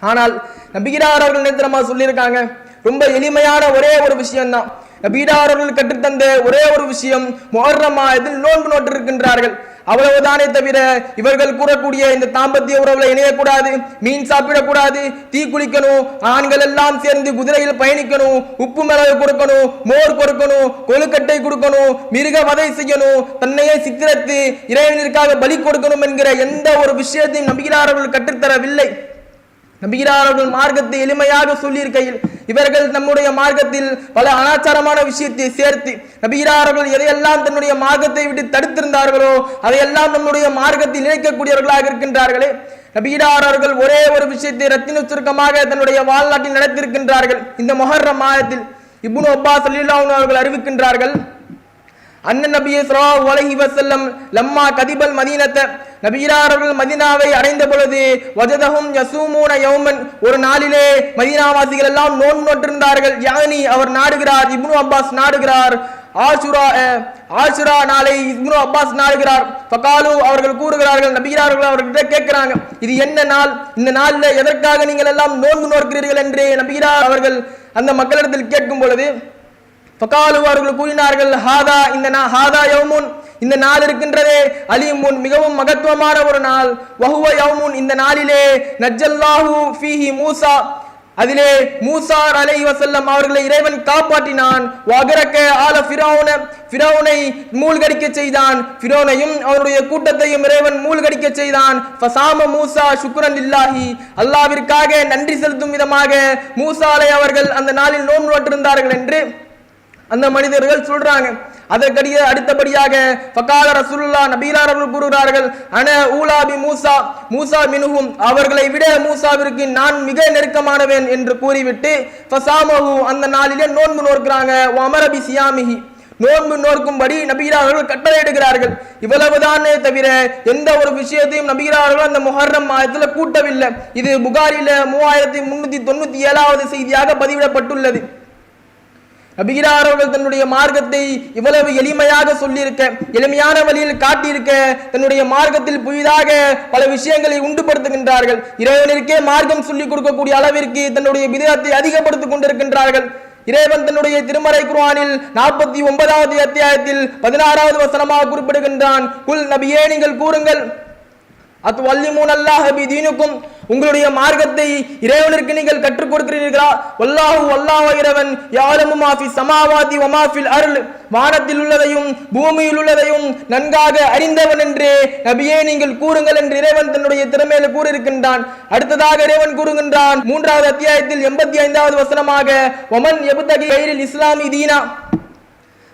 ஆனால் நபிகளார் அவர்கள் நேத்திரமா சொல்லியிருக்காங்க, ரொம்ப எளிமையான ஒரே ஒரு விஷயம் தான். நபிகளார் அவர்கள் கற்றுத்தந்த ஒரே ஒரு விஷயம், முஹர்ரம் மாதத்தில் நோன்பு நோட்டு இருக்கின்றார்கள். அவ்வளவுதானே தவிர இவர்கள் கூறக்கூடிய இந்த தாம்பத்திய உறவுல இணையக்கூடாது, மீன் சாப்பிடக்கூடாது, தீ குளிக்கணும், ஆண்கள் எல்லாம் சேர்ந்து குதிரையில் பயணிக்கணும், உப்பு மிளகு கொடுக்கணும், மோர் கொடுக்கணும், கொழுக்கட்டை கொடுக்கணும், மிருக வதை செய்யணும், தன்னையே சித்திரத்து இறைவனிற்காக பலி கொடுக்கணும் என்கிற எந்த ஒரு விஷயத்தையும் நபிகளார் அவர்கள் கற்றுத்தரவில்லை. நபிகளார் அவர்கள் மார்க்கத்தை எளிமையாக சொல்லியிருக்கையில் இவர்கள் நம்முடைய மார்க்கத்தில் பல அனாச்சாரமான விஷயத்தை சேர்த்து நபிகளார் அவர்கள் எதையெல்லாம் தன்னுடைய மார்க்கத்தை விட்டு தடுத்திருந்தார்களோ அதையெல்லாம் நம்முடைய மார்க்கத்தில் இணைக்கக்கூடியவர்களாக இருக்கின்றார்களே. நபிகளார் அவர்கள் ஒரே ஒரு விஷயத்தை ரத்தின சுருக்கமாக தன்னுடைய வாழ்நாட்டில் நடத்திருக்கின்றார்கள். இந்த முஹர்ரம் மாதத்தில் இப்னு அப்பாஸ் ரலியல்லாஹு அன்ஹு அவர்கள் அறிவிக்கின்றார்கள், அண்ணன் நபி ஸல்லல்லாஹு அலைஹி வஸல்லம் லம்மா கதிபல் மதீனத, நபிகளார் அவர்கள் மதீனாவை அடைந்த பொழுது வஜதஹும் யஸூமூன யௌமன், ஒரு நாளிலே மதீனாவாசிகள் எல்லாம் நோன்பு நோற்றிருந்தார்கள். யானி அவர் நாடுகிறார், இப்னு அப்பாஸ் நாடுகிறார், ஆஷுரா நாளை இப்னு அப்பாஸ் நாடுகிறார். ஃபகாலு அவர்கள் கூறுகிறார்கள், நபிகளார் அவர்கிட்ட கேட்கிறாங்க, இது என்ன நாள், இந்த நாளில் எதற்காக நீங்கள் எல்லாம் நோன்பு நோக்கிறீர்கள் என்று நபிகளார் அவர்கள் அந்த மக்களிடத்தில் கேட்கும் பொழுது ஃபகாலு அவர்கள் கூறினார்கள், ஹாதா யௌமுன், இந்த நாள் இருக்கின்றதே அலீமுன், மிகவும் மகத்துவமான ஒரு நாள். வஹுவ யௌமுன், இந்த நாளிலே நஜ்ஜல்லாஹு ஃபீஹி மூசா, அதிலே மூசா அலைஹி வஸல்லம் அவர்களை இறைவன் காப்பாற்றினான். வகரக ஆல ஃபிரௌனை மூழ்கடிக்க செய்தான், ஃபிரௌனையும் அவருடைய கூட்டத்தையும் இறைவன் மூழ்கடிக்க செய்தான். ஃபசாம மூசா ஷுக்ரன் லில்லாஹி, அல்லாஹ்விற்காக நன்றி செலுத்தும் விதமாக மூசா அலைஹி அவர்கள் அந்த நாளில் நோன்பு நோற்றிருந்தார்கள் என்று அந்த மனிதர்கள் சொல்றாங்க. அதற்கடிய அடுத்தபடியாக ஃபகால ரசூலுல்லாஹ், நபிகளார் அவர்கள் கூறுகிறார்கள், அன ஊலாபி மூசா மின்ஹும், அவர்களை விட மூசாவிற்கு நான் மிக நெருக்கமானவன் என்று கூறிவிட்டு ஃபசாமஹு, அந்த நாளிலே நோன்பு நோக்கிறாங்க. வமரபி சியாமிஹி, நோன்பு நோக்கும்படி நபிகளார் அவர்கள் கட்டளையிடுகிறார்கள். இவ்வளவுதானே தவிர எந்த ஒரு விஷயத்தையும் நபிகளார் அவர்கள் அந்த முஹர்ரம் மாதத்தில் கூட்டவில்லை. இது புகாரில 3397வது செய்தியாக பதிவிடப்பட்டுள்ளது. நபிகளார் அவர்கள் தன்னுடைய மார்க்கத்தை இவ்வளவு எளிமையாக சொல்லியிருக்க, எளிமையான வழியில் காட்டியிருக்க, தன்னுடைய மார்க்கத்தில் புதிதாக பல விஷயங்களை உண்டுபடுத்துகின்றார்கள். இறைவனிற்கே மார்க்கம் சொல்லிக் கொடுக்கக்கூடிய அளவிற்கு தன்னுடைய பிதஅத்தை அதிகப்படுத்திக் கொண்டிருக்கின்றார்கள். இறைவன் தன்னுடைய திருமறை குர்ஆனில் 49வது அத்தியாயத்தில் 16வது வசனமாக குறிப்பிடுகின்றான், குல் நபியே நீங்கள் கூறுங்கள், அத்வல்லிமூன் அல்லாஹ் பிதீனுக்கும், உங்களுடைய மார்க்கத்தை இறைவனிற்கு நீங்கள் கற்றுக் கொடுக்கிறீர்களா? வல்லாஹு, அல்லாஹ் இறைவன், யஅலமு மா ஃபி ஸமாவாதி வ மா ஃபில் அர்ல், வானத்தில் உள்ளதையும் பூமியில் உள்ளதையும் நன்காக அறிந்தவன் என்று நபியே நீங்கள் கூறுங்கள் என்று இறைவன் தன்னுடைய திறமையில கூறியிருக்கின்றான். அடுத்ததாக இறைவன் கூறுகின்றான் 3வது அத்தியாயத்தில் 85வது வசனமாக, வமன் யப்தகி கைரில் இஸ்லாமி தீனா,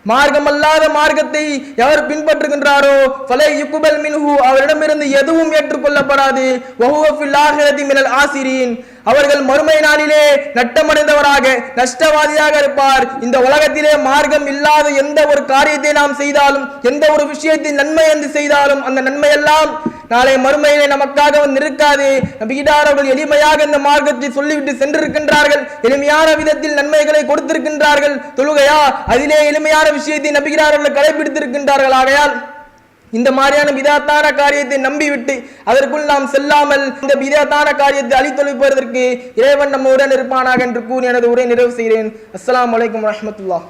மார்க்கம் அல்லாத மார்க்கத்தை எவர் பின்பற்றுகின்றாரோ ஃபலை யுக்பல் மின்ஹு, அவரிடமிருந்து எதுவும் ஏற்றுக்கொள்ளப்படாது. வஹுவ ஃபில் ஆகிரதி மினல் ஆசிரீன், அவர்கள் மறுமை நாளிலே நட்டமடைந்தவராக நஷ்டவாதியாக இருப்பார். இந்த உலகத்திலே மார்க்கம் இல்லாத எந்த ஒரு காரியத்தை நாம் செய்தாலும், எந்த ஒரு விஷயத்தை நன்மை என்று செய்தாலும் அந்த நன்மை எல்லாம் நாளை மறுமையிலே நமக்காக வந்து இருக்காது. நபிகளார் அவர்கள் எளிமையாக இந்த மார்க்கத்தை சொல்லிவிட்டு சென்றிருக்கின்றார்கள். எளிமையான விதத்தில் நன்மைகளை கொடுத்திருக்கின்றார்கள். தொழுகையா, அதிலே எளிமையான விஷயத்தை நபிகளார் அவர்கள் கடைபிடித்திருக்கின்றார்கள். ஆகையால் இந்த மாதிரியான பிதஅத்தான காரியத்தை நம்பிவிட்டு அதற்குள் நாம் செல்லாமல் இந்த பிதஅத்தான காரியத்தை அழித்தொழிப்பதற்கு இறைவன் நம்முடன் இருப்பானாக என்று கூறி எனது உரை நிறைவு செய்கிறேன். அஸ்ஸலாமு அலைக்கும் வரஹ்மத்துல்லாஹ்.